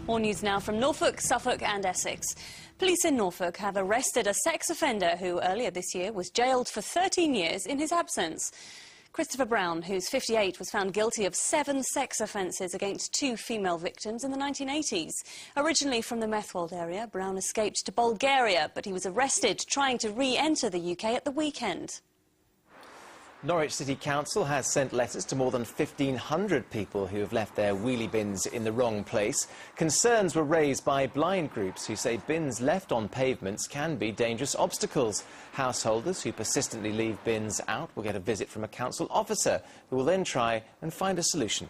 More news now from Norfolk, Suffolk and Essex. Police in Norfolk have arrested a sex offender who earlier this year was jailed for 13 years in his absence. Christopher Brown, who's 58, was found guilty of 7 sex offences against 2 female victims in the 1980s. Originally from the Methwold area, Brown escaped to Bulgaria, but he was arrested trying to re-enter the UK at the weekend. Norwich City Council has sent letters to more than 1,500 people who have left their wheelie bins in the wrong place. Concerns were raised by blind groups who say bins left on pavements can be dangerous obstacles. Householders who persistently leave bins out will get a visit from a council officer who will then try and find a solution.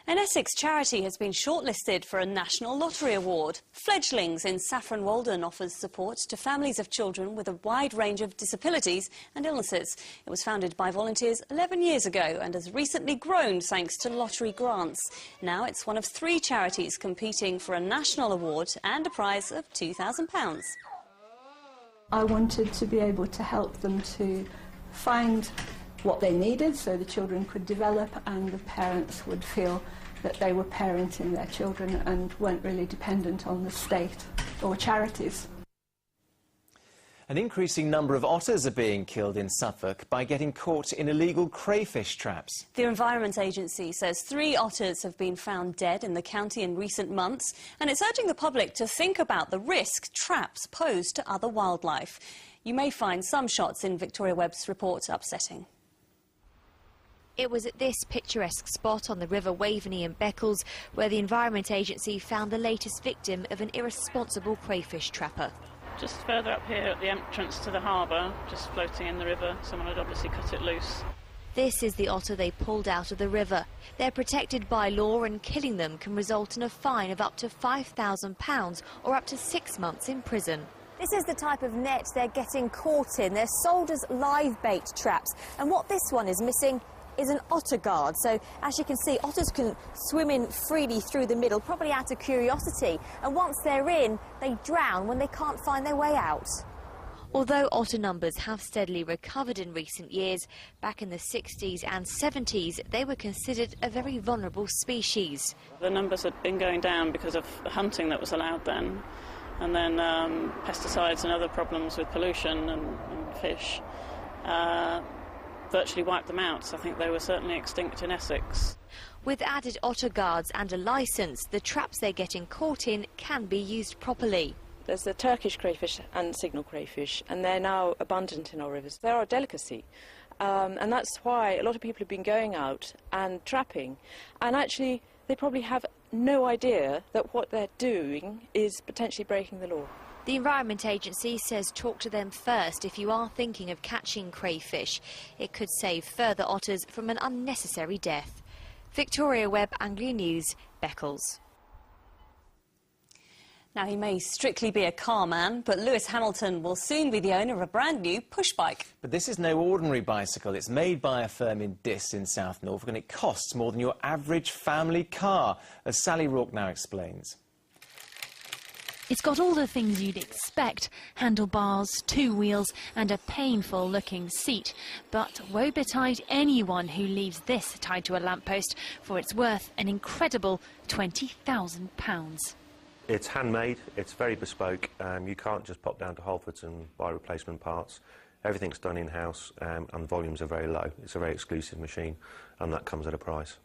An Essex charity has been shortlisted for a National Lottery Award. Fledglings in Saffron Waldon offers support to families of children with a wide range of disabilities and illnesses. It was founded by volunteers 11 years ago and has recently grown thanks to lottery grants. Now it's one of 3 charities competing for a national award and a prize of £2,000. I wanted to be able to help them to find what they needed so the children could develop and the parents would feel that they were parenting their children and weren't really dependent on the state or charities. An increasing number of otters are being killed in Suffolk by getting caught in illegal crayfish traps. The Environment Agency says 3 otters have been found dead in the county in recent months, and it's urging the public to think about the risk traps pose to other wildlife. You may find some shots in Victoria Webb's report upsetting. It was at this picturesque spot on the River Waveney in Beccles where the Environment Agency found the latest victim of an irresponsible crayfish trapper. Just further up here at the entrance to the harbour, just floating in the river, someone had obviously cut it loose. This is the otter they pulled out of the river. They're protected by law and killing them can result in a fine of up to £5,000 or up to 6 months in prison. This is the type of net they're getting caught in. They're sold as live bait traps, and what this one is missing is an otter guard. So, as you can see, otters can swim in freely through the middle, probably out of curiosity, and once they're in, they drown when they can't find their way out. Although otter numbers have steadily recovered in recent years, back in the 60s and 70s, they were considered a very vulnerable species. The numbers had been going down because of the hunting that was allowed then, and then pesticides and other problems with pollution and fish. Virtually wiped them out, so I think they were certainly extinct in Essex. With added otter guards and a licence, the traps they're getting caught in can be used properly. There's the Turkish crayfish and signal crayfish, and they're now abundant in our rivers. They're a delicacy, and that's why a lot of people have been going out and trapping, and actually they probably have no idea that what they're doing is potentially breaking the law. The Environment Agency says talk to them first if you are thinking of catching crayfish. It could save further otters from an unnecessary death. Victoria Webb, Anglia News, Beccles. Now, he may strictly be a car man, but Lewis Hamilton will soon be the owner of a brand new push bike. But this is no ordinary bicycle. It's made by a firm in Diss in South Norfolk, and it costs more than your average family car, as Sally Rourke now explains. It's got all the things you'd expect: handlebars, 2 wheels and a painful-looking seat. But woe betide anyone who leaves this tied to a lamppost, for it's worth an incredible £20,000. It's handmade, it's very bespoke. You can't just pop down to Halfords and buy replacement parts. Everything's done in-house, and the volumes are very low. It's a very exclusive machine, and that comes at a price.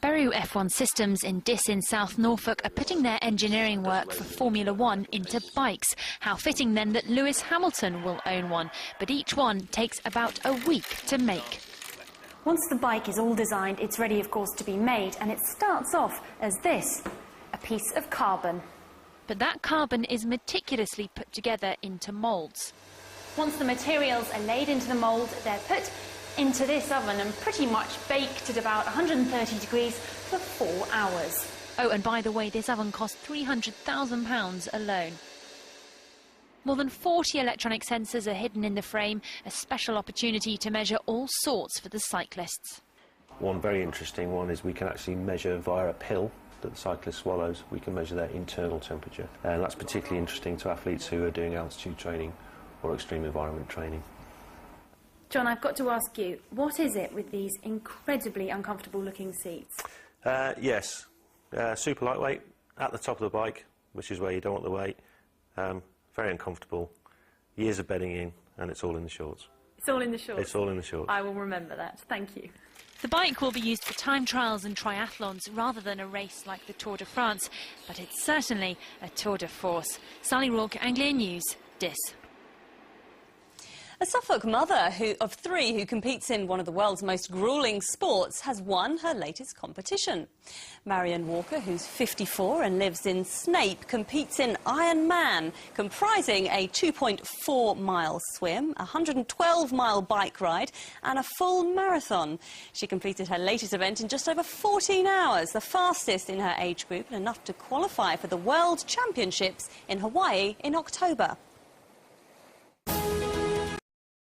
Bury F1 Systems in Diss in South Norfolk are putting their engineering work for Formula One into bikes. How fitting then that Lewis Hamilton will own one, but each one takes about a week to make. Once the bike is all designed, it's ready, of course, to be made, and it starts off as this, a piece of carbon. But that carbon is meticulously put together into moulds. Once the materials are laid into the mould, they're put into this oven and pretty much baked at about 130 degrees for 4 hours. Oh, and by the way, this oven cost £300,000 alone. More than 40 electronic sensors are hidden in the frame, a special opportunity to measure all sorts for the cyclists. One very interesting one is we can actually measure via a pill that the cyclist swallows. We can measure their internal temperature, and that's particularly interesting to athletes who are doing altitude training or extreme environment training. John, I've got to ask you, what is it with these incredibly uncomfortable looking seats? Yes, super lightweight, at the top of the bike, which is where you don't want the weight. Very uncomfortable. Years of bedding in, and it's all in the shorts. It's all in the shorts? It's all in the shorts. I will remember that. Thank you. The bike will be used for time trials and triathlons rather than a race like the Tour de France, but it's certainly a tour de force. Sally Rourke, Anglia News, Dis. A Suffolk mother of 3 who competes in one of the world's most gruelling sports has won her latest competition. Marion Walker, who's 54 and lives in Snape, competes in Iron Man, comprising a 2.4-mile swim, a 112-mile bike ride and a full marathon. She completed her latest event in just over 14 hours, the fastest in her age group and enough to qualify for the World Championships in Hawaii in October.